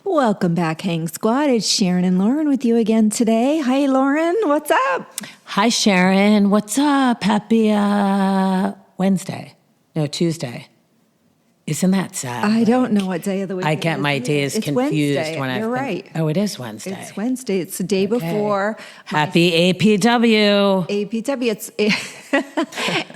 Welcome back, Hang Squad. It's Sharon and Lauren with you again today. Hi, Lauren. What's up? Hi, Sharon. What's up? Happy Wednesday. No, Tuesday. Isn't that sad? I don't know what day of the week I it get is my either. days It's confused Wednesday. when You're right. Oh, it is Wednesday. It's Wednesday. It's the day before. Happy APW. APW.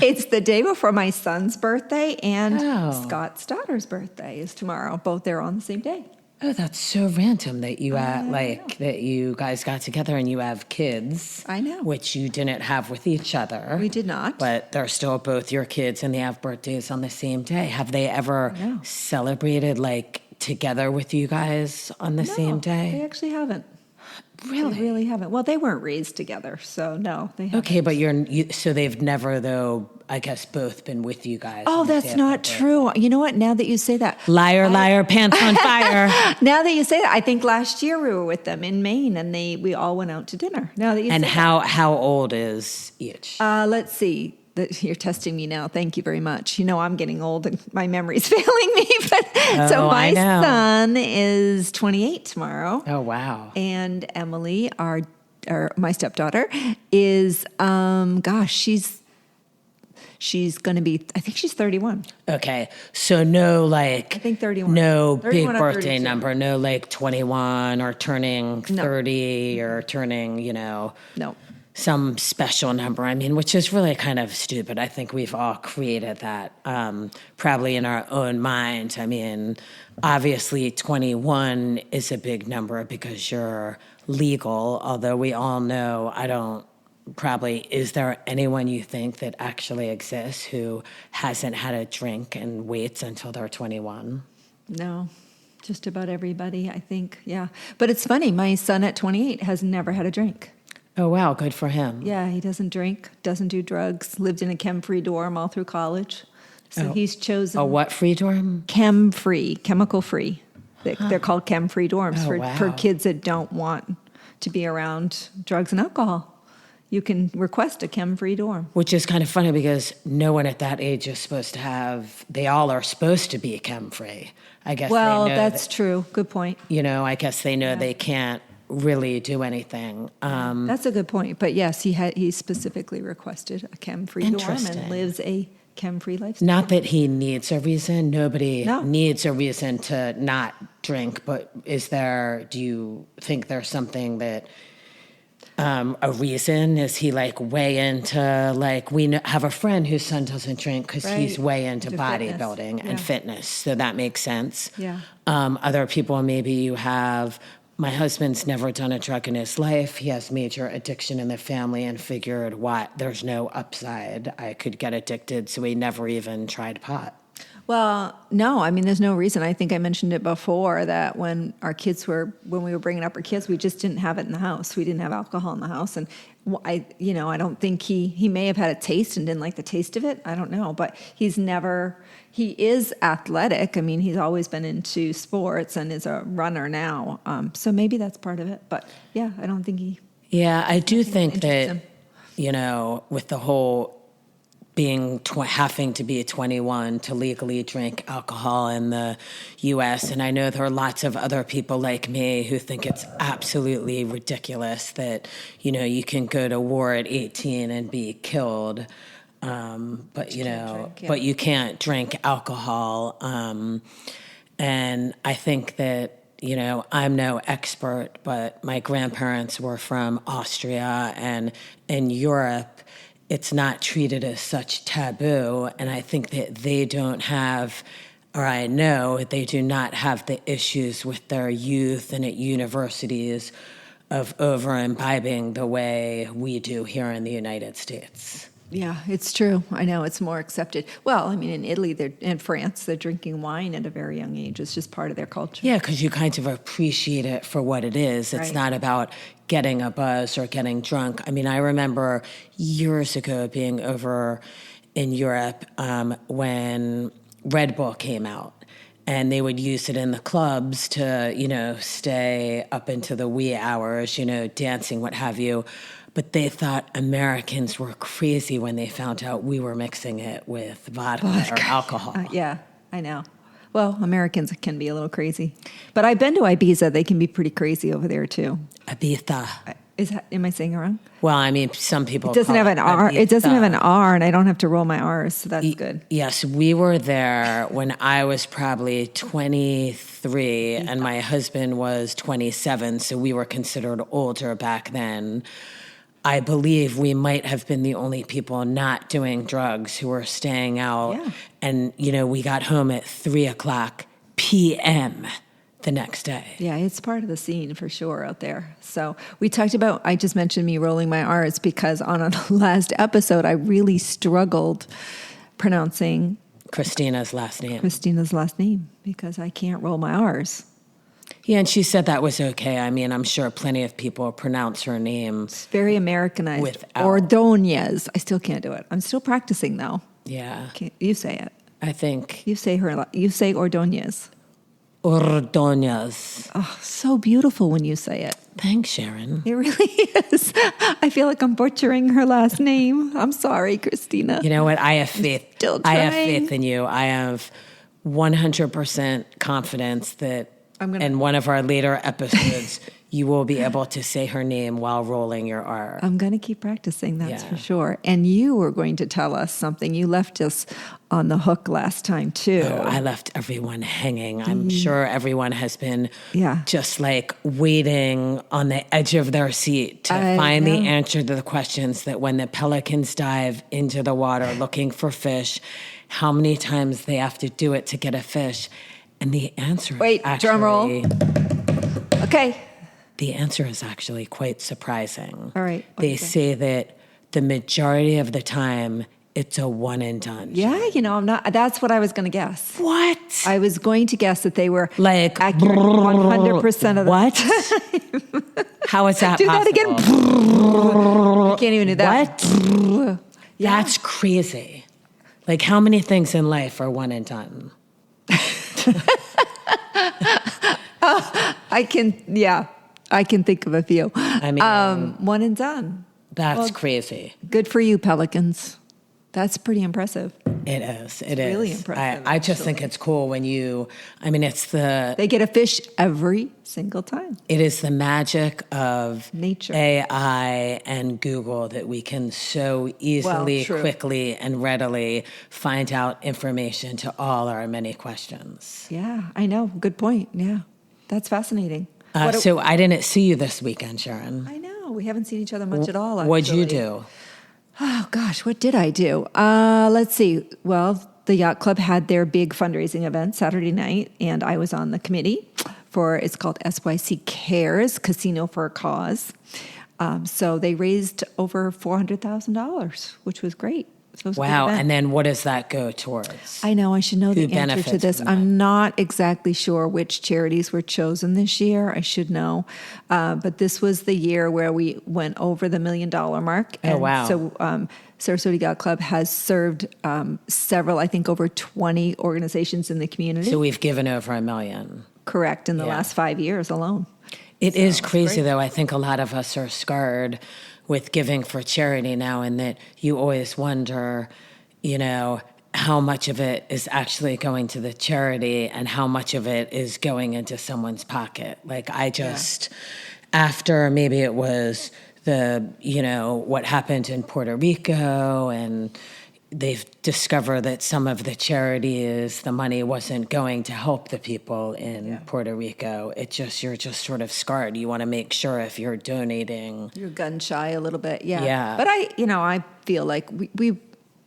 It's the day before my son's birthday and Scott's daughter's birthday is tomorrow. Both there on the same day. Oh, that's so random that you that you guys got together and you have kids. I know. Which you didn't have with each other. We did not. But they're still both your kids and they have birthdays on the same day. Have they ever celebrated together with you guys on the same day? They actually haven't. Really? They really haven't. Well, they weren't raised together, so no, they haven't. Okay, but so they've never, though, I guess, both been with you guys. Oh, that's not true. You know what? Now that you say that. Liar, liar, pants on fire. Now that you say that, I think last year we were with them in Maine, and we all went out to dinner. Now that you say how old is each? Let's see. You're testing me now. Thank you very much. You know, I'm getting old and my memory's failing me. So my son is 28 tomorrow. Oh, wow. And Emily, my stepdaughter, is, she's going to be, I think she's 31. Okay. So no, I think 31. No 31 big birthday number. No 21 or turning 30 or turning, No. some special number. I mean, which is really kind of stupid. I think we've all created that probably in our own minds. I mean, obviously 21 is a big number because you're legal, although we all know, is there anyone you think that actually exists who hasn't had a drink and waits until they're 21? No. Just about everybody, I think, yeah. But it's funny, my son at 28 has never had a drink. Oh, wow. Good for him. Yeah, he doesn't drink, doesn't do drugs, lived in a chem-free dorm all through college. So he's chosen... A what free dorm? Chem-free, chemical-free. They're called chem-free dorms for kids that don't want to be around drugs and alcohol. You can request a chem-free dorm. Which is kind of funny because no one at that age is supposed to have... They all are supposed to be chem-free. I guess Well, that's true. Good point. I guess they know they can't really do anything. That's a good point. But yes, he specifically requested a chem-free dorm and lives a chem-free lifestyle. Not that he needs a reason. Nobody needs a reason to not drink. But do you think there's something that, a reason? Is he way into, we have a friend whose son doesn't drink because he's way into bodybuilding and fitness. So that makes sense. Yeah. Other people, maybe you have... My husband's never done a drug in his life. He has major addiction in the family and figured, there's no upside. I could get addicted, so he never even tried pot. Well, no, I mean, there's no reason. I think I mentioned it before that when we were bringing up our kids, we just didn't have it in the house. We didn't have alcohol in the house. And I don't think he may have had a taste and didn't like the taste of it. I don't know, but he is athletic. I mean, he's always been into sports and is a runner now. So maybe that's part of it. But yeah, I don't think he... Yeah, I do think that, with the whole having to be 21 to legally drink alcohol in the U.S., and I know there are lots of other people like me who think it's absolutely ridiculous that, you can go to war at 18 and be killed. But you can't drink alcohol. And I think that, I'm no expert, but my grandparents were from Austria, and in Europe, it's not treated as such taboo. And I think that they don't have, or I know they do not have the issues with their youth and at universities of over-imbibing the way we do here in the United States. Yeah, it's true. I know it's more accepted. Well, I mean, in Italy and France, they're drinking wine at a very young age. It's just part of their culture. Yeah, because you kind of appreciate it for what it is. It's not about getting a buzz or getting drunk. I mean, I remember years ago being over in Europe when Red Bull came out. And they would use it in the clubs to, stay up into the wee hours, dancing, what have you. But they thought Americans were crazy when they found out we were mixing it with vodka. Or alcohol. Yeah, I know. Well, Americans can be a little crazy. But I've been to Ibiza. They can be pretty crazy over there, too. Ibiza. Am I saying it wrong? Well, I mean, some people It doesn't call have an R. Ibiza. It doesn't have an R, and I don't have to roll my R's, so that's good. Yes, we were there when I was probably 23 and my husband was 27, so we were considered older back then. I believe we might have been the only people not doing drugs who were staying out. Yeah. And, we got home at 3:00 p.m. the next day. Yeah, it's part of the scene for sure out there. So we talked about, I just mentioned me rolling my R's because on a last episode, I really struggled pronouncing Christina's last name. Because I can't roll my R's. Yeah, and she said that was okay. I mean, I'm sure plenty of people pronounce her name. It's very Americanized. Without. Ordonez. I still can't do it. I'm still practicing though. Yeah. You say it. I think. You say Ordonez. Ordonez. Oh, so beautiful when you say it. Thanks, Sharon. It really is. I feel like I'm butchering her last name. I'm sorry, Christina. You know what? I have faith. Still I have trying. faith in you. I have 100% confidence that in one of our later episodes, you will be able to say her name while rolling your R. I'm going to keep practicing, that's Yeah. for sure. And you were going to tell us something. You left us on the hook last time, too. Oh, I left everyone hanging. I'm sure everyone has been just like waiting on the edge of their seat to find the answer to the questions that when the pelicans dive into the water looking for fish, how many times they have to do it to get a fish. And the answer Wait, is actually, drum roll. Okay. The answer is actually quite surprising. All right. They say that the majority of the time, it's a one and done. Yeah, I'm not. That's what I was going to guess. What? I was going to guess that they were Like accurate 100% of the what? How is that Do possible? that again. I can't even do that. What? Yeah. That's crazy. Like, how many things in life are one and done? I can think of a few. I mean, One and done. that's crazy. Good for you, Pelicans. That's pretty impressive. It is. It It's is. really impressive, I just think it's cool when They get a fish every single time. it is the magic of Nature. AI and Google that we can so easily, true. quickly, and readily find out information to all our many questions. Yeah, I know. Good point. Yeah, that's fascinating. So I didn't see you this weekend, Sharon. I know. We haven't seen each other much at all, What'd you actually. do? Oh, gosh, what did I do? Let's see. Well, the Yacht Club had their big fundraising event Saturday night, and I was on the committee it's called SYC Cares, Casino for a Cause. So they raised over $400,000, which was great. So it was a big Wow. event. And then what does that go towards? I know, I should know Who the answer to benefits this. from that? I'm not exactly sure which charities were chosen this year. I should know. But this was the year where we went over the $1 million mark. Oh, wow. So Sarasota Yacht Club has served several, I think over 20 organizations in the community. So we've given over $1 million. Correct, in the Yeah. last 5 years alone. It is crazy, great. though. I think a lot of us are scarred with giving for charity now, and that you always wonder, how much of it is actually going to the charity and how much of it is going into someone's pocket. Like, after maybe it was what happened in Puerto Rico, and they've discovered that some of the charities, the money wasn't going to help the people in Puerto Rico. You're just sort of scarred. You want to make sure if you're donating. You're gun shy a little bit, yeah. Yeah. But I feel like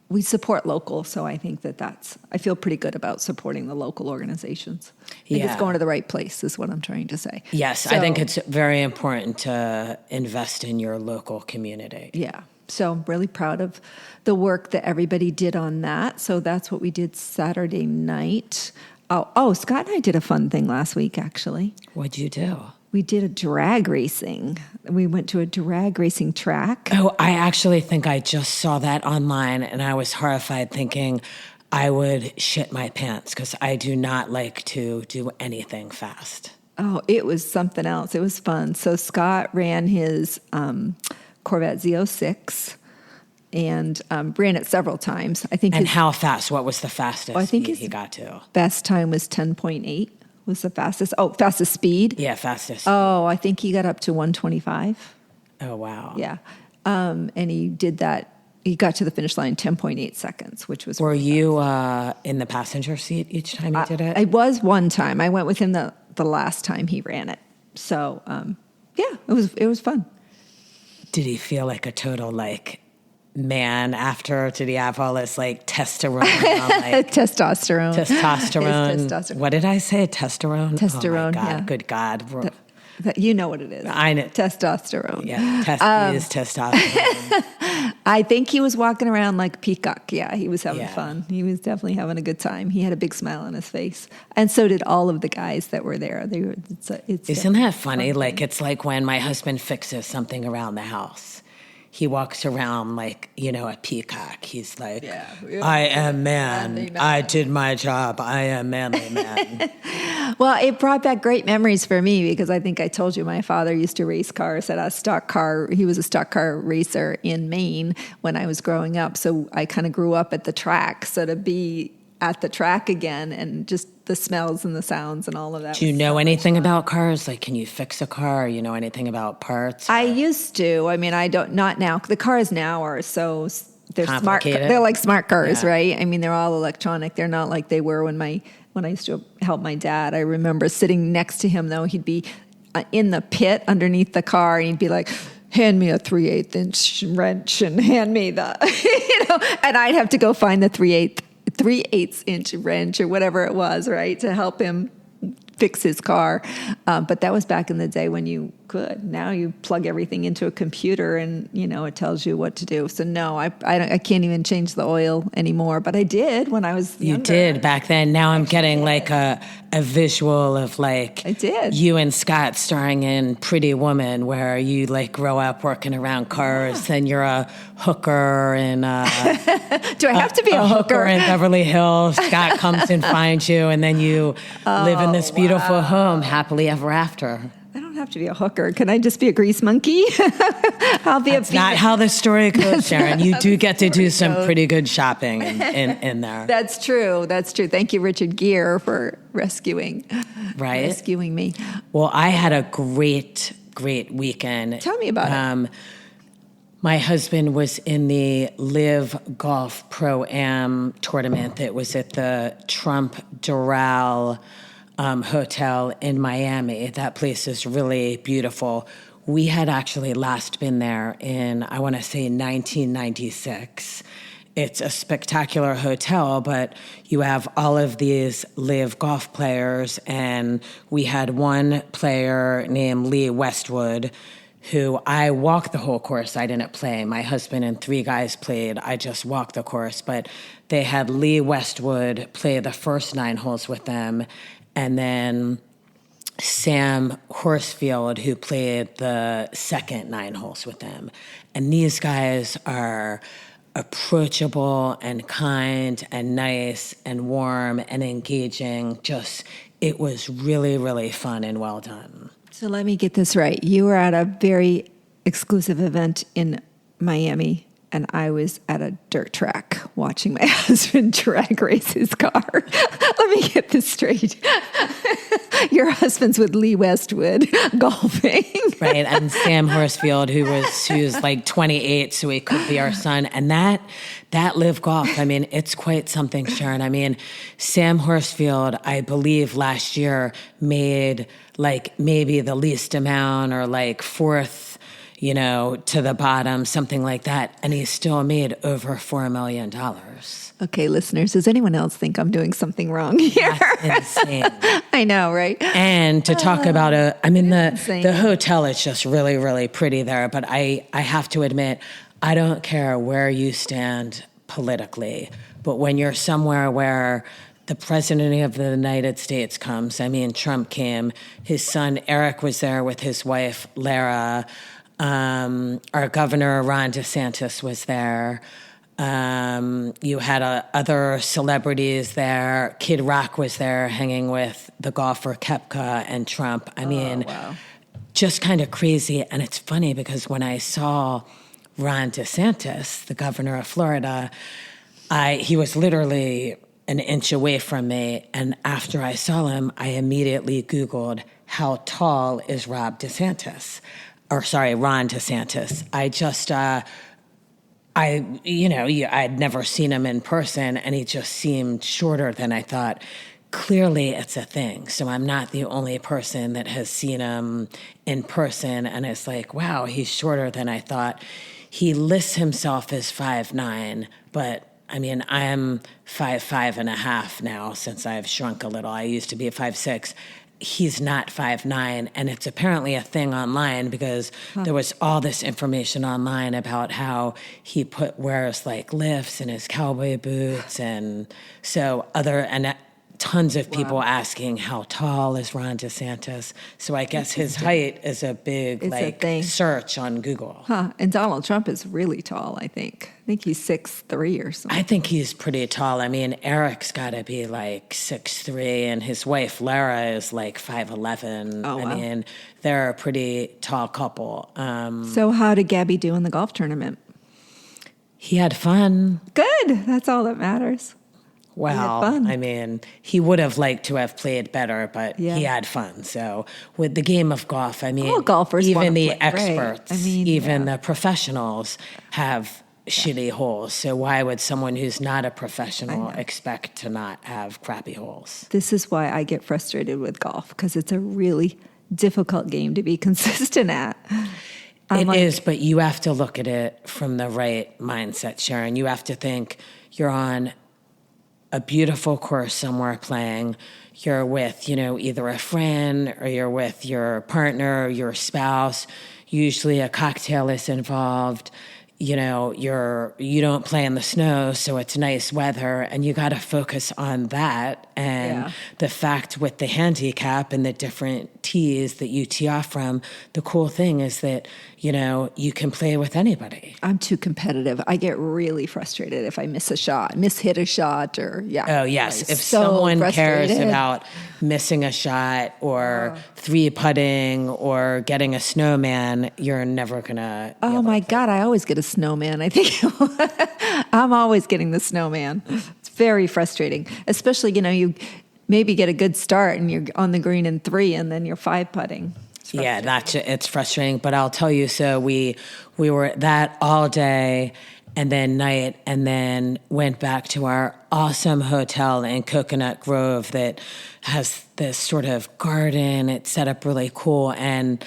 we support local, so I think I feel pretty good about supporting the local organizations. I think it's going to the right place is what I'm trying to say. Yes, I think it's very important to invest in your local community. Yeah. So I'm really proud of the work that everybody did on that. So that's what we did Saturday night. Oh, Scott and I did a fun thing last week, actually. What'd you do? We did a drag racing. We went to a drag racing track. Oh, I actually think I just saw that online, and I was horrified thinking I would shit my pants because I do not like to do anything fast. Oh, it was something else. It was fun. So Scott ran his Corvette Z06, and ran it several times. I think. And how fast? What was the fastest speed he got to? Best time was 10.8 was the fastest. Oh, fastest speed? Yeah, fastest. Oh, I think he got up to 125. Oh, wow. Yeah. And he did that. He got to the finish line in 10.8 seconds, which was. Were you in the passenger seat each time he did it? I was one time. I went with him the last time he ran it. So, yeah, it was fun. Did he feel like a total man after? Did he have all this testosterone? Testosterone. Testosterone. What did I say? Testosterone? Testosterone. Oh my God. Yeah. Good God. You know what it is. I know. Testosterone. Yeah. Is testosterone. I think he was walking around like a peacock. Yeah, he was having fun. He was definitely having a good time. He had a big smile on his face. And so did all of the guys that were there. Isn't that funny? It's like when my husband fixes something around the house. He walks around like, a peacock. He's like, I am man. I did my job. I am manly man. Well, it brought back great memories for me because I think I told you my father used to race cars at a stock car. He was a stock car racer in Maine when I was growing up. So I kind of grew up at the track. So to be at the track again and just the smells and the sounds and all of that. Do you know anything about cars? Can you fix a car? You know anything about parts? I used to. I mean, I don't, not now. The cars now are so, they're smart. They're like smart cars, right? I mean, they're all electronic. They're not like they were when I used to help my dad. I remember sitting next to him though. He'd be in the pit underneath the car and he'd be like, hand me a 3/8 inch wrench and hand me the, and I'd have to go find the 3/8 inch wrench or whatever it was, right, to help him fix his car. But that was back in the day when you could. Now you plug everything into a computer and, it tells you what to do. So no, I can't even change the oil anymore. But I did when I was younger. You did back then. Now I'm getting a visual of I did. You and Scott starring in Pretty Woman where you grow up working around cars and you're a hooker and do I have to be a hooker in Beverly Hills? Scott comes and finds you and then you live in this beautiful home happily ever after. I don't have to be a hooker. Can I just be a grease monkey? That's not how the story goes, Sharon. You do get to do some pretty good shopping in there. That's true. That's true. Thank you, Richard Gere, for rescuing me. Well, I had a great weekend. Tell me about it. My husband was in the LIV Golf Pro-Am tournament that was at the Trump Doral hotel in Miami. That place is really beautiful. We had actually last been there in, I want to say, 1996. It's a spectacular hotel, but you have all of these LIV golf players, and we had one player named Lee Westwood, who I walked the whole course. I didn't play. My husband and 3 guys played. I just walked the course, but they had Lee Westwood play the first 9 holes with them, and then Sam Horsfield, who played the second 9 holes with them. And these guys are approachable and kind and nice and warm and engaging. It was really, really fun and well done. So let me get this right. You were at a very exclusive event in Miami, and I was at a dirt track watching my husband drag race his car. Let me get this straight. Your husband's with Lee Westwood golfing. Right, and Sam Horsfield, who's 28, so he could be our son. And that LIV Golf, I mean, it's quite something, Sharon. I mean, Sam Horsfield, I believe last year made maybe the least amount or 4th, to the bottom, something like that. And he still made over $4 million. Okay, listeners, does anyone else think I'm doing something wrong here? That's insane. I know, right? And to talk about the hotel is just really, really pretty there. But I have to admit, I don't care where you stand politically. But when you're somewhere where the president of the United States comes, Trump came, his son Eric was there with his wife Lara, our governor Ron DeSantis was there. You had other celebrities there. Kid Rock was there hanging with the golfer Koepka and Trump. Wow. Just kind of crazy. And it's funny because when I saw Ron DeSantis, the governor of Florida, he was literally an inch away from me. And after I saw him, I immediately Googled, how tall is Ron DeSantis? I just, I'd never seen him in person, and he just seemed shorter than I thought. Clearly, it's a thing. So I'm not the only person that has seen him in person, and it's like, wow, he's shorter than I thought. He lists himself as 5'9", but I mean, I'm 5'5.5" now since I've shrunk a little. I used to be 5'6". He's not 5'9", and it's apparently a thing online because there was all this information online about how he wears like lifts in his cowboy boots, and so tons of people asking how tall is Ron DeSantis. So I guess his height is a big search on Google. And Donald Trump is really tall, I think. I think he's 6'3" or something. I think he's pretty tall. I mean, Eric's got to be like 6'3", and his wife Lara is like 5'11". Oh, wow. I mean, they're a pretty tall couple. So how did Gabby do in the golf tournament? He had fun. Good. That's all that matters. Well, I mean, he would have liked to have played better, but he had fun. So with the game of golf, I mean, golfers even the play experts, great. the professionals have shitty holes. So why would someone who's not a professional expect to not have crappy holes? This is why I get frustrated with golf, because it's a really difficult game to be consistent at. It is, but you have to look at it from the right mindset, Sharon. You have to think you're on a beautiful course somewhere playing. You're with, either a friend or you're with your partner or your spouse. Usually a cocktail is involved. You don't play in the snow, so it's nice weather, and you got to focus on that. And the fact with the handicap and the different tees that you tee off from, the cool thing is that, you can play with anybody. I'm too competitive. I get really frustrated if I mishit a shot, or Oh, yes. If someone cares about missing a shot or three putting or getting a snowman, you're never going to. Oh my God, I always get a snowman. I think I'm always getting the snowman. It's very frustrating, especially, you maybe get a good start and you're on the green in 3 and then you're 5 putting. It's frustrating, but I'll tell you, so we were at that all day and then night, and then went back to our awesome hotel in Coconut Grove that has this sort of garden. It's set up really cool, and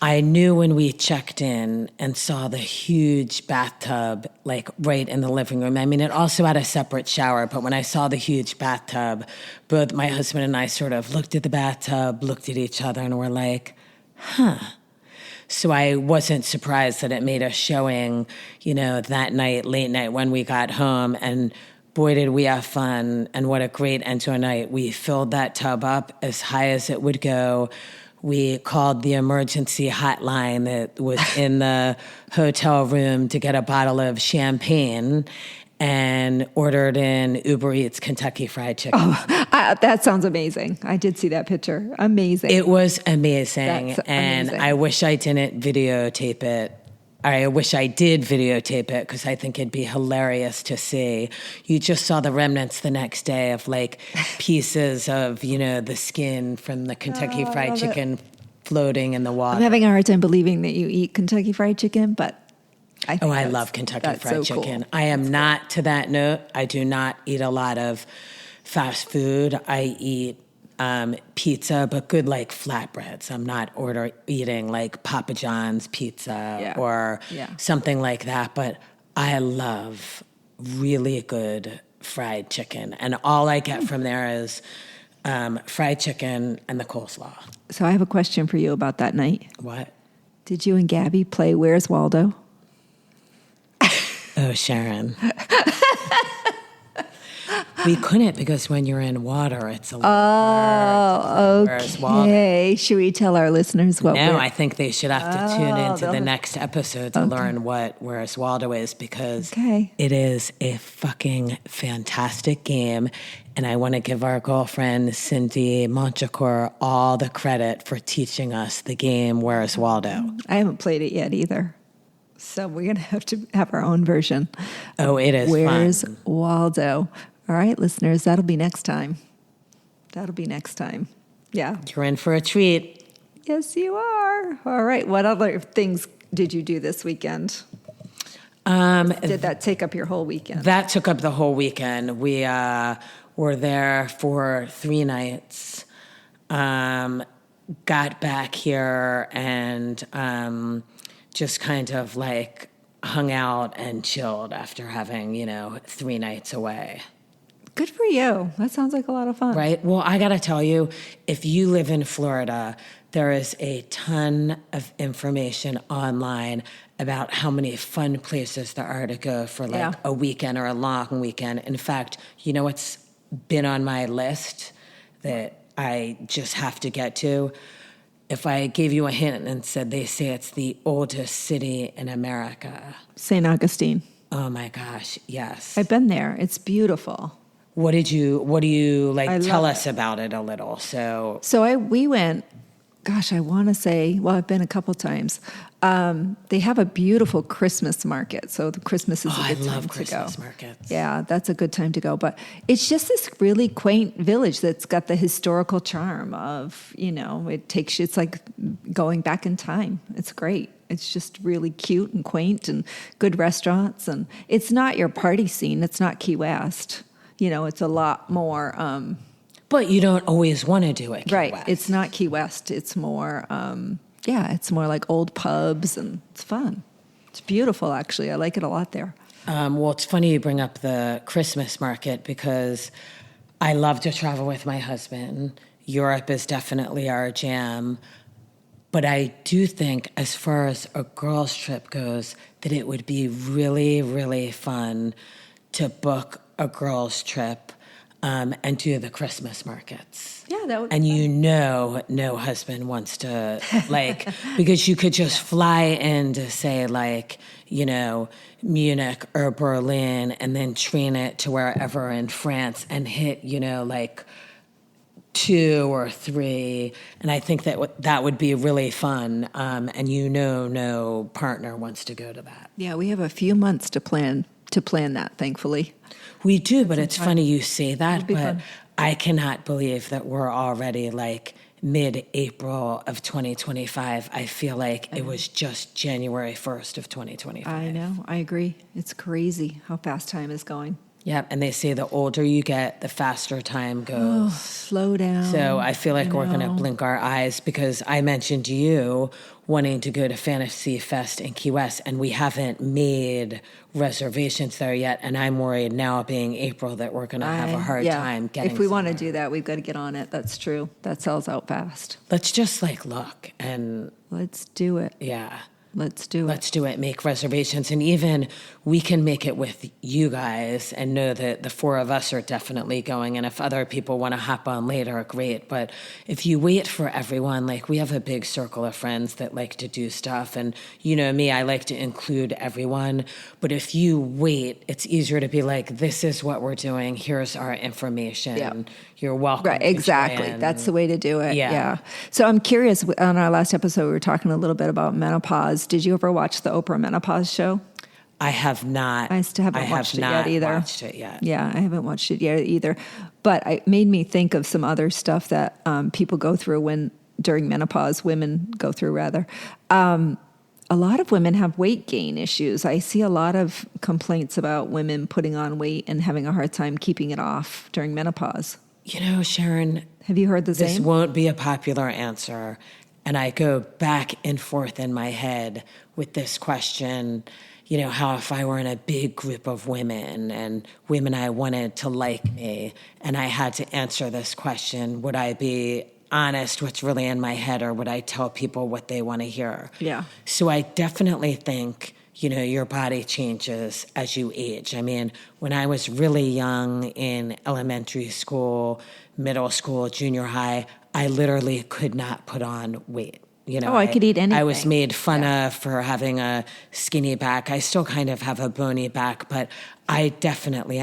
I knew when we checked in and saw the huge bathtub, like right in the living room. I mean, it also had a separate shower, but when I saw the huge bathtub, both my husband and I sort of looked at the bathtub, looked at each other, and were like, So I wasn't surprised that it made us showing, that night, late night when we got home. And boy, did we have fun. And what a great end to a night. We filled that tub up as high as it would go. We called the emergency hotline that was in the hotel room to get a bottle of champagne and ordered in Uber Eats Kentucky Fried Chicken. Oh, that sounds amazing. I did see that picture. Amazing. It was amazing. And amazing. I wish I didn't videotape it. I wish I did videotape it because I think it'd be hilarious to see. You just saw the remnants the next day of like pieces of, the skin from the Kentucky Fried Chicken floating in the water. I'm having a hard time believing that you eat Kentucky Fried Chicken, but I love Kentucky Fried Chicken. Cool. I am not, to that note, I do not eat a lot of fast food. I eat pizza, but good like flatbreads. I'm not eating like Papa John's pizza or something like that, but I love really good fried chicken. And all I get from there is fried chicken and the coleslaw. So I have a question for you about that night. What? Did you and Gabby play Where's Waldo? Oh, Sharon. We couldn't because when you're in water, it's a little hard. Okay. Should we tell our listeners what? No, I think they should have to tune into the next episode to learn what Where's Waldo is, because it is a fucking fantastic game. And I want to give our girlfriend, Cindy Montecourt, all the credit for teaching us the game Where's Waldo. I haven't played it yet either. So we're going to have our own version. Oh, it is Where's fun. Waldo? All right, listeners, that'll be next time. Yeah. You're in for a treat. Yes, you are. All right. What other things did you do this weekend? Did that take up your whole weekend? That took up the whole weekend. We were there for 3 nights. Got back here and just kind of like hung out and chilled after having, 3 nights away. Good for you. That sounds like a lot of fun. Right? Well, I got to tell you, if you live in Florida, there is a ton of information online about how many fun places there are to go for like a weekend or a long weekend. In fact, you know what's been on my list that I just have to get to? If I gave you a hint and said they say it's the oldest city in America. St. Augustine. Oh my gosh, yes. I've been there. It's beautiful. What do you like tell us about it a little? So we went, gosh, I want to say, well, I've been a couple times. They have a beautiful Christmas market. So the Christmas is a good time to go. I love Christmas markets. Yeah, that's a good time to go. But it's just this really quaint village that's got the historical charm of, it's like going back in time. It's great. It's just really cute and quaint and good restaurants. And it's not your party scene. It's not Key West. It's a lot more... but you don't always want to do it, Key right. West. It's not Key West. It's more, it's more like old pubs, and it's fun. It's beautiful, actually. I like it a lot there. Well, it's funny you bring up the Christmas market because I love to travel with my husband. Europe is definitely our jam. But I do think, as far as a girls' trip goes, that it would be really, really fun to book a girls' trip and do the Christmas markets. Yeah, that would. And no husband wants to because you could just fly in to say Munich or Berlin and then train it to wherever in France and hit 2 or 3, and I think that would be really fun. And no partner wants to go to that. Yeah, we have a few months to plan that. Thankfully, we do. But it's funny you say that. But fun. I cannot believe that we're already mid-April of 2025. I feel like it was just January 1st of 2025. I know. I agree. It's crazy how fast time is going. Yeah, and they say the older you get, the faster time goes. Oh, slow down. So I feel like we're going to blink our eyes because I mentioned to you wanting to go to Fantasy Fest in Key West, and we haven't made reservations there yet. And I'm worried now, being April, that we're going to have a hard time getting. If we want to do that, we've got to get on it. That's true. That sells out fast. Let's just look and let's do it. Yeah. Let's do it. Make reservations. And even we can make it with you guys and know that the 4 of us are definitely going. And if other people want to hop on later, great. But if you wait for everyone, we have a big circle of friends that like to do stuff. And me, I like to include everyone. But if you wait, it's easier to be this is what we're doing. Here's our information. Yeah. You're welcome. Right, exactly. Join. That's the way to do it. Yeah. So I'm curious, on our last episode, we were talking a little bit about menopause. Did you ever watch the Oprah Menopause Show? I have not. I still haven't watched it yet either. Watched it yet. Yeah, I haven't watched it yet either. But it made me think of some other stuff that people go through during menopause, women go through rather. A lot of women have weight gain issues. I see a lot of complaints about women putting on weight and having a hard time keeping it off during menopause. Sharon, have you heard the same? This won't be a popular answer. And I go back and forth in my head with this question, how if I were in a big group of women and women I wanted to like me, and I had to answer this question, would I be honest what's really in my head, or would I tell people what they want to hear? Yeah. So I definitely think your body changes as you age. I mean, when I was really young in elementary school, middle school, junior high, I literally could not put on weight. I could eat anything. I was made fun of for having a skinny back. I still kind of have a bony back, but I definitely,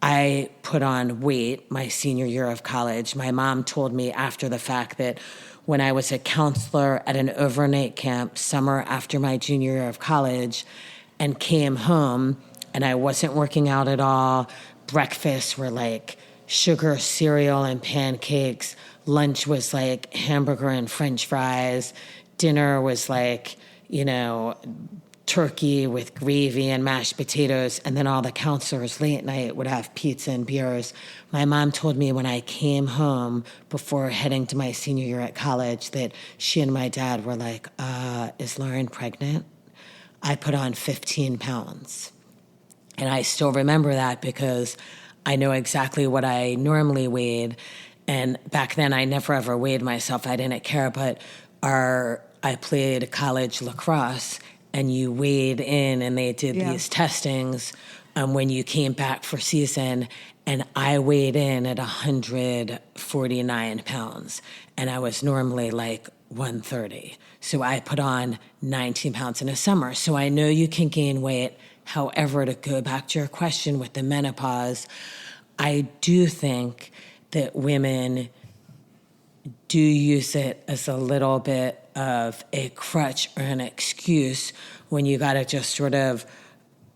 I put on weight my senior year of college. My mom told me after the fact that when I was a counselor at an overnight camp summer after my junior year of college and came home and I wasn't working out at all, breakfasts were like sugar cereal and pancakes. Lunch was like hamburger and French fries. Dinner was like, turkey with gravy and mashed potatoes, and then all the counselors late night would have pizza and beers. My mom told me when I came home before heading to my senior year at college that she and my dad were like, is Lauren pregnant? I put on 15 pounds. And I still remember that because I know exactly what I normally weighed. And back then I never ever weighed myself. I didn't care, but I played college lacrosse, and you weighed in, and they did these testings when you came back for season, and I weighed in at 149 pounds, and I was normally like 130. So I put on 19 pounds in a summer. So I know you can gain weight. However, to go back to your question with the menopause, I do think that women do use it as a little bit of a crutch or an excuse when you got to just sort of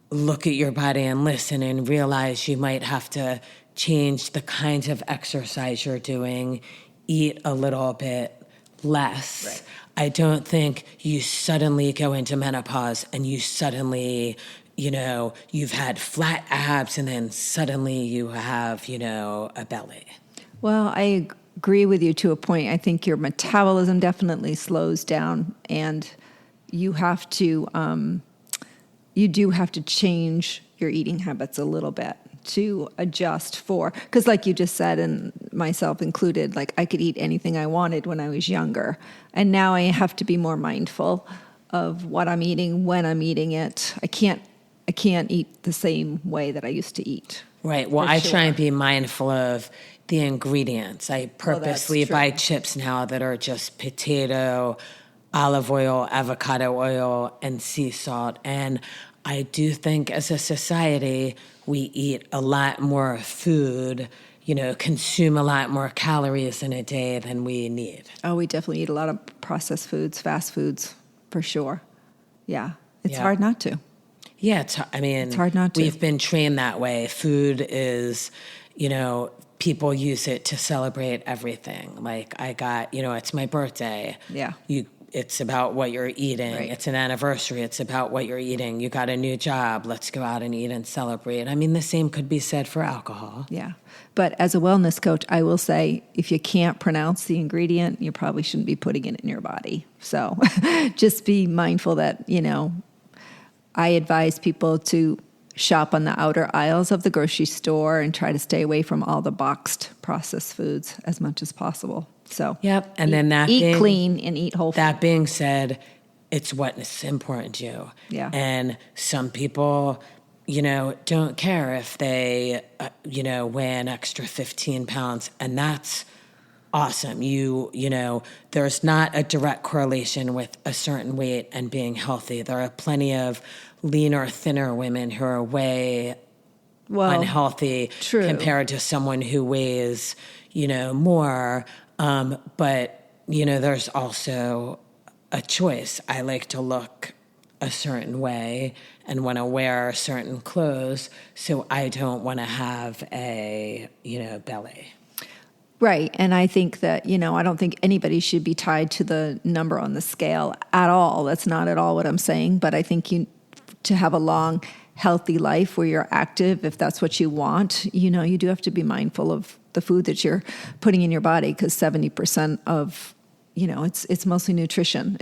look at your body and listen and realize you might have to change the kinds of exercise you're doing, eat a little bit less. Right. I don't think you suddenly go into menopause and you suddenly, you've had flat abs and then suddenly you have, a belly. Well, I agree with you to a point. I think your metabolism definitely slows down, and you do have to change your eating habits a little bit to adjust because like you just said, and myself included, like I could eat anything I wanted when I was younger. And now I have to be more mindful of what I'm eating, when I'm eating it. I can't eat the same way that I used to eat. Right. Well, I try and be mindful of the ingredients. I purposely buy chips now that are just potato, olive oil, avocado oil, and sea salt. And I do think as a society, we eat a lot more food, consume a lot more calories in a day than we need. Oh, we definitely eat a lot of processed foods, fast foods, for sure. Yeah. It's hard not to. Yeah, it's hard not to. We've been trained that way. Food is, people use it to celebrate everything. Like I got, it's my birthday. Yeah. It's about what you're eating. Right. It's an anniversary. It's about what you're eating. You got a new job. Let's go out and eat and celebrate. I mean, the same could be said for alcohol. Yeah. But as a wellness coach, I will say if you can't pronounce the ingredient, you probably shouldn't be putting it in your body. So just be mindful that, I advise people to shop on the outer aisles of the grocery store and try to stay away from all the boxed processed foods as much as possible. So yep, and then eat clean and eat whole food. That being said, it's what's important to you. Yeah. And some people, don't care if they, weigh an extra 15 pounds, and that's awesome. There's not a direct correlation with a certain weight and being healthy. There are plenty of leaner, thinner women who are way unhealthy compared to someone who weighs, more. But, there's also a choice. I like to look a certain way and want to wear certain clothes, so I don't want to have a, belly. Right. And I think that, I don't think anybody should be tied to the number on the scale at all. That's not at all what I'm saying. But I think to have a long, healthy life where you're active, if that's what you want, you do have to be mindful of the food that you're putting in your body, because 70% of, it's mostly nutrition.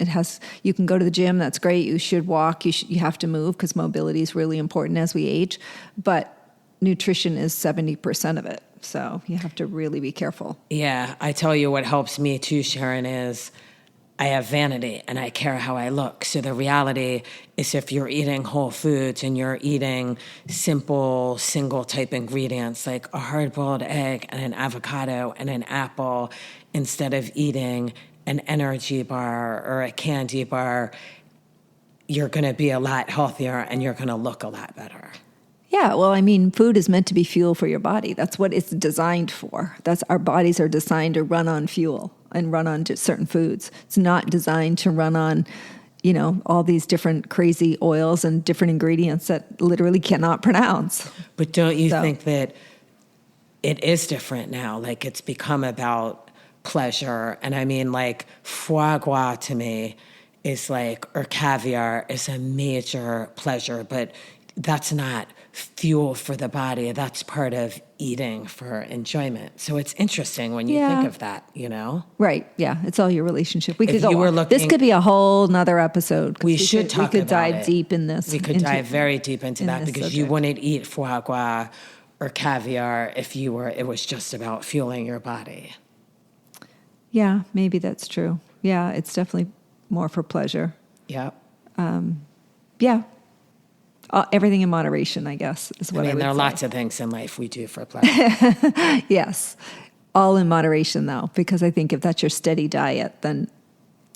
You can go to the gym. That's great. You should walk. You have to move because mobility is really important as we age. But nutrition is 70% of it. So you have to really be careful. Yeah. I tell you what helps me too, Sharon, is I have vanity and I care how I look. So the reality is if you're eating whole foods and you're eating simple, single type ingredients like a hard-boiled egg and an avocado and an apple, instead of eating an energy bar or a candy bar, you're going to be a lot healthier and you're going to look a lot better. Yeah, well, I mean, food is meant to be fuel for your body. That's what it's designed for. That's our bodies are designed to run on fuel and run on certain foods. It's not designed to run on, all these different crazy oils and different ingredients that literally cannot pronounce. But don't you think that it is different now? Like, it's become about pleasure. And I mean, like, foie gras to me is like, or caviar is a major pleasure, but that's not fuel for the body. That's part of eating for enjoyment. So it's interesting when you think of that, Right. Yeah. It's all your relationship. We could go on. Looking, this could be a whole nother episode. We could dive deep in this. We could dive very deep into that because subject. You wouldn't eat foie gras or caviar if it was just about fueling your body. Yeah, maybe that's true. Yeah, it's definitely more for pleasure. Yeah. Yeah. Everything in moderation, I guess, is what I would there are say. lots of things in life we do for pleasure. Yes. All in moderation, though, because I think if that's your steady diet, then...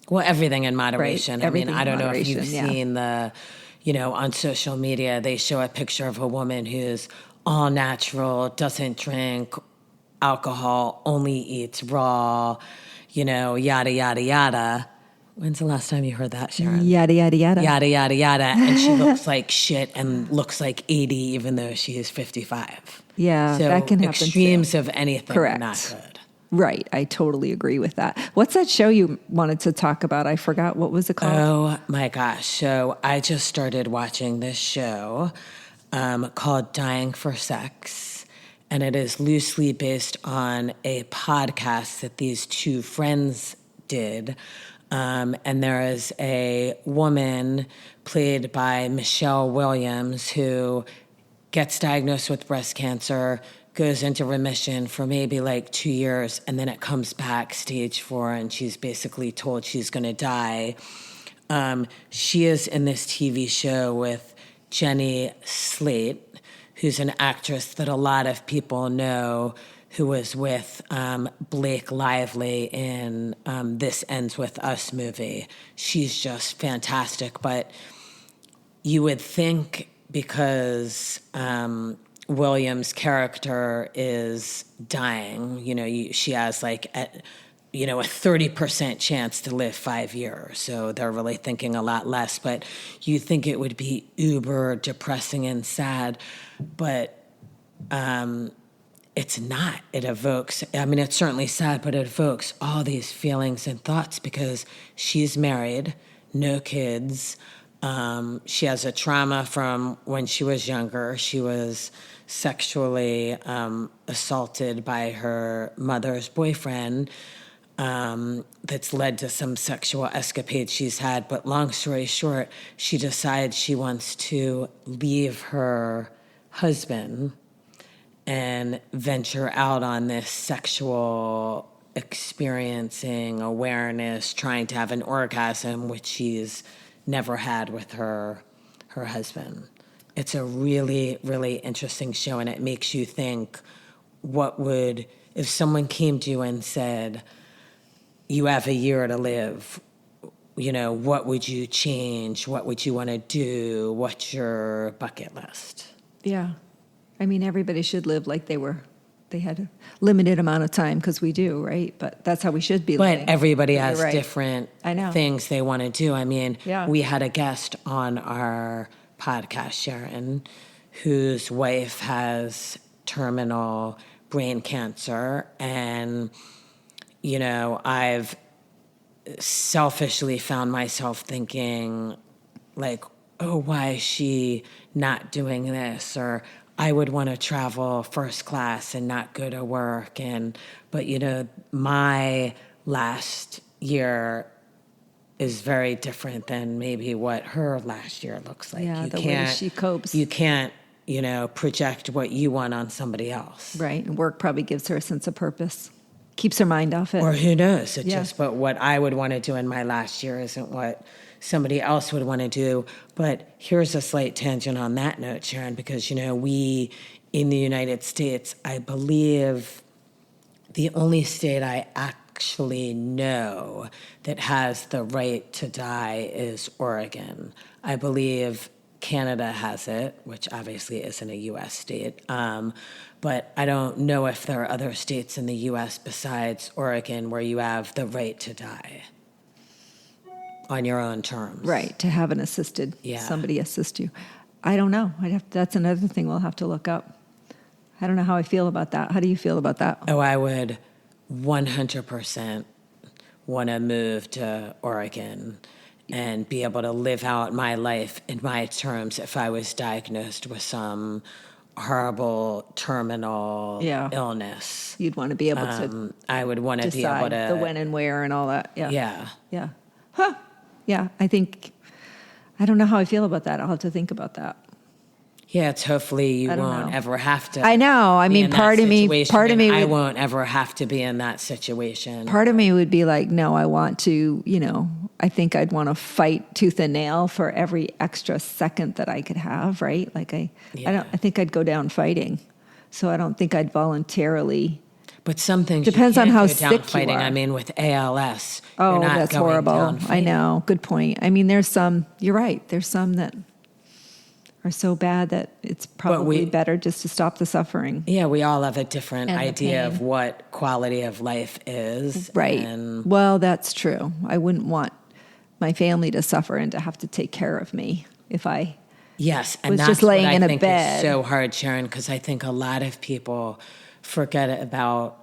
Well, everything in moderation. Right, everything I don't know if you've yeah. seen on social media, they show a picture of a woman who's all natural, doesn't drink alcohol, only eats raw, yada, yada, yada. When's the last time you heard that, Sharon? Yada, yada, yada. Yada, yada, yada. And she looks like shit and looks like 80 even though she is 55. Yeah, so that can happen extremes too. Of anything Correct. Are not good. Right. I totally agree with that. What's that show you wanted to talk about? I forgot. What was it called? Oh, my gosh. So I just started watching this show called Dying for Sex. And it is loosely based on a podcast that these two friends did. And there is a woman played by Michelle Williams who gets diagnosed with breast cancer, goes into remission for maybe like 2 years, and then it comes back stage 4, and she's basically told she's going to die. She is in this TV show with Jenny Slate, who's an actress that a lot of people know, who was with Blake Lively in This Ends With Us movie. She's just fantastic. But you would think because Williams' character is dying, she has like a 30% chance to live 5 years. So they're really thinking a lot less. But you think it would be uber depressing and sad. But it's not. It evokes, it's certainly sad, but it evokes all these feelings and thoughts because she's married, no kids. She has a trauma from when she was younger. She was sexually assaulted by her mother's boyfriend. That's led to some sexual escapades she's had. But long story short, she decides she wants to leave her husband and venture out on this sexual experiencing awareness, trying to have an orgasm, which she's never had with her husband. It's a really, really interesting show, and it makes you think, if someone came to you and said, you have a year to live, what would you change? What would you want to do? What's your bucket list? Yeah. Everybody should live like they had a limited amount of time because we do, right? But that's how we should be living. But everybody has different things they want to do. We had a guest on our podcast, Sharon, whose wife has terminal brain cancer. And, I've selfishly found myself thinking, like, oh, why is she not doing this? Or I would want to travel first class and not go to work. But my last year is very different than maybe what her last year looks like. Yeah, way she copes. You can't, project what you want on somebody else. Right. And work probably gives her a sense of purpose. Keeps her mind off it. Or who knows? But what I would want to do in my last year isn't what somebody else would want to do. But here's a slight tangent on that note, Sharon, because, we in the United States, I believe the only state I actually know that has the right to die is Oregon. I believe Canada has it, which obviously isn't a U.S. state. But I don't know if there are other states in the U.S. besides Oregon where you have the right to die on your own terms. Right, to have somebody assist you. I don't know. That's another thing we'll have to look up. I don't know how I feel about that. How do you feel about that? Oh, I would 100% want to move to Oregon and be able to live out my life in my terms if I was diagnosed with some horrible terminal illness. You'd want to be able to I would want to be able to the when and where and all that. Yeah. Huh. Yeah, I don't know how I feel about that. I'll have to think about that. Yeah, it's hopefully you won't ever have to. I know. I mean, part of me I won't ever have to be in that situation. Part of me would be like, no, I want to, I think I'd want to fight tooth and nail for every extra second that I could have, right? Like I think I'd go down fighting. So I don't think I'd voluntarily. But some things depends on how sick fighting. you are. I mean, with ALS, oh, you're not that's going horrible. down fighting. I know. Good point. I mean, you're right. There's some that are so bad that it's probably better just to stop the suffering. Yeah, we all have a different idea of what quality of life is. Right. Well, that's true. I wouldn't want my family to suffer and to have to take care of me if I and that's just laying what in I a think bed. Is so hard, Sharon, because I think a lot of people forget about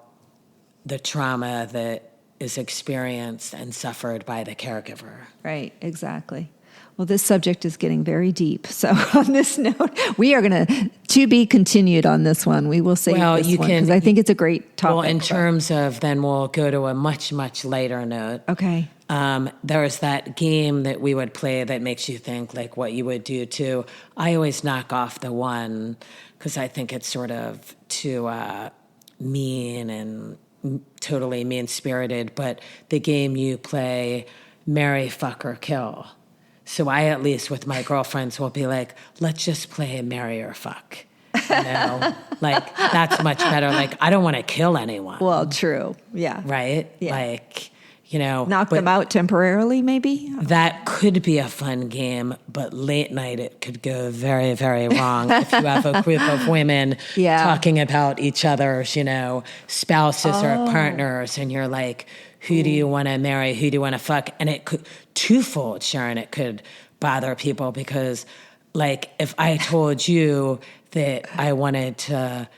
the trauma that is experienced and suffered by the caregiver. Right, exactly. Well, this subject is getting very deep. So on this note, we are going to be continued on this one. We will save this one because I think it's a great topic. Well, in terms of, then we'll go to a much, much later note. Okay. There's that game that we would play that makes you think like what you would do too. I always knock off the one because I think it's sort of too mean and totally mean-spirited. But the game you play, marry, fuck, or kill. So I, at least with my girlfriends, will be like, let's just play marry or fuck. Like that's much better. Like I don't want to kill anyone. Well, true. Yeah. Right? Yeah. Like, knock them out temporarily, maybe? That could be a fun game, but late night it could go very, very wrong if you have a group of women talking about each other's, spouses or partners, and you're like, who do you want to marry? Who do you want to fuck? And it could, twofold, Sharon, it could bother people because, like, if I told you that I wanted to,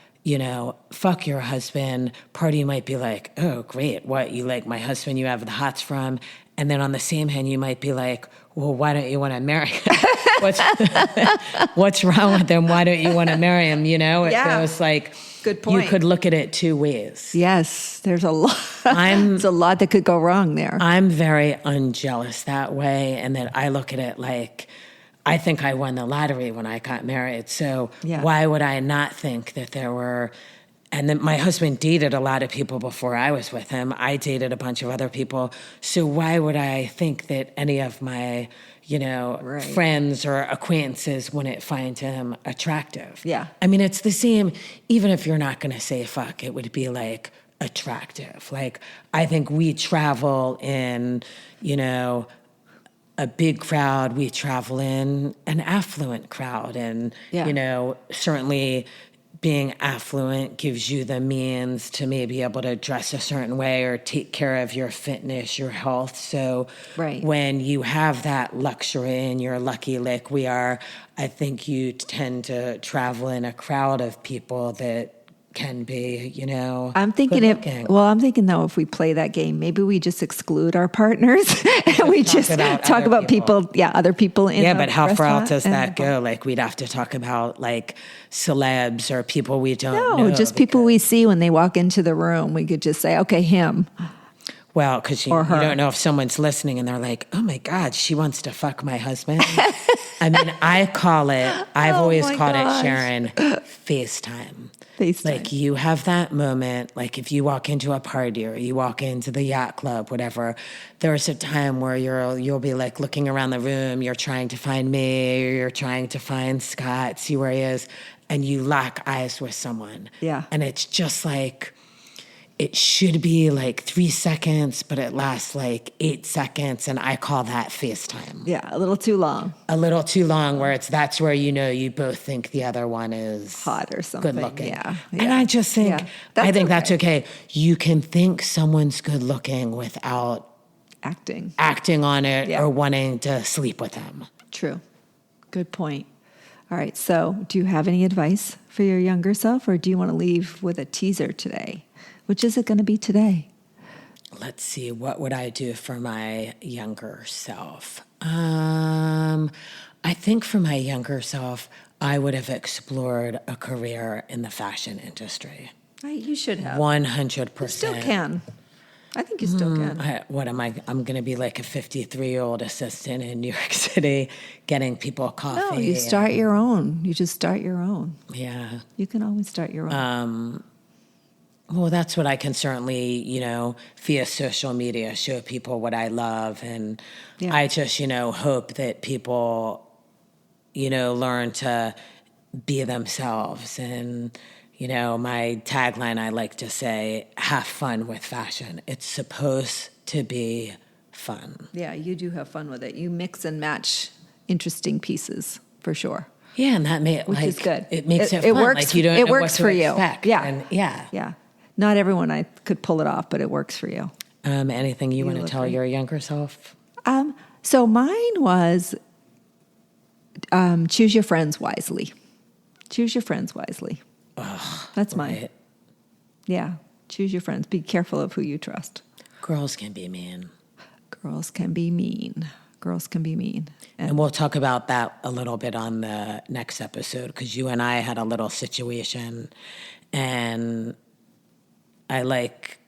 fuck your husband, part of you might be like, oh, great. What, you like my husband you have the hots from? And then on the same hand, you might be like, well, why don't you want to marry him? What's wrong with him? Why don't you want to marry him? It goes like, good point. You could look at it two ways. Yes, there's a lot. There's a lot that could go wrong there. I'm very unjealous that way, and that I look at it like, I think I won the lottery when I got married. So why would I not think that there were... And then my husband dated a lot of people before I was with him. I dated a bunch of other people. So why would I think that any of my, friends or acquaintances wouldn't find him attractive? Yeah. I mean, it's the same, even if you're not going to say fuck, it would be like attractive. Like, I think we travel in, a big crowd, we travel in an affluent crowd. And, certainly being affluent gives you the means to maybe able to dress a certain way or take care of your fitness, your health. So when you have that luxury and you're lucky like we are, I think you tend to travel in a crowd of people that can be, I'm thinking though, if we play that game, maybe we just exclude our partners and we just talk about people, other people in the but how far out does restaurant? that go? Like, we'd have to talk about like celebs or people we don't know. No, just people we see when they walk into the room. We could just say, okay, him. Well, because you don't know if someone's listening and they're like, oh my God, she wants to fuck my husband. I mean, I've always called it, Sharon, FaceTime. Like, you have that moment, like if you walk into a party or you walk into the yacht club, whatever, there's a time where you'll be like looking around the room, you're trying to find me, or you're trying to find Scott, see where he is, and you lock eyes with someone. Yeah. And it's just like, it should be like 3 seconds, but it lasts like 8 seconds. And I call that FaceTime. Yeah, a little too long. A little too long, where that's where you both think the other one is Hot or something. good looking. Yeah. And I just think, that's okay. You can think someone's good looking without acting on it or wanting to sleep with them. True. Good point. All right. So do you have any advice for your younger self, or do you want to leave with a teaser today? Which is it going to be today? Let's see. What would I do for my younger self? I think for my younger self, I would have explored a career in the fashion industry. You should have. 100%. You still can. I think you still can. I'm going to be like a 53-year-old assistant in New York City getting people coffee. No, you start your own. You just start your own. Yeah. You can always start your own. Well, that's what I can certainly, via social media, show people what I love. And I just, hope that people, learn to be themselves. And, my tagline, I like to say, have fun with fashion. It's supposed to be fun. Yeah, you do have fun with it. You mix and match interesting pieces, for sure. Yeah, and which is good. It makes it fun. It works. Like you don't it know works what to for you. expect. Yeah, and yeah. Not everyone could pull it off, but it works for you. Anything you want to tell your younger self? So mine was choose your friends wisely. Choose your friends wisely. That's mine. Yeah, choose your friends. Be careful of who you trust. Girls can be mean. Girls can be mean. Girls can be mean. And we'll talk about that a little bit on the next episode, because you and I had a little situation, and I like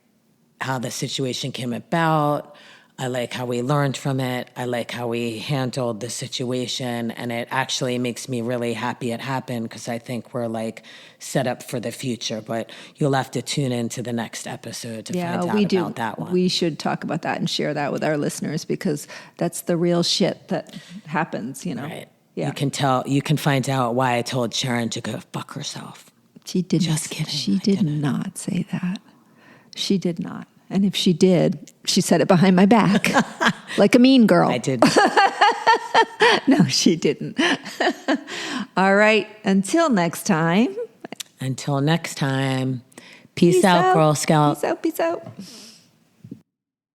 how the situation came about. I like how we learned from it. I like how we handled the situation. And it actually makes me really happy it happened, because I think we're like set up for the future. But you'll have to tune into the next episode to find out about that one. We should talk about that and share that with our listeners, because that's the real shit that happens, Right. Yeah. You can find out why I told Sharon to go fuck herself. She did. Just kidding. She did not say that. She did not. And if she did, she said it behind my back, like a mean girl. I did. No, she didn't. All right. Until next time. Peace out, Girl Scout. Peace out.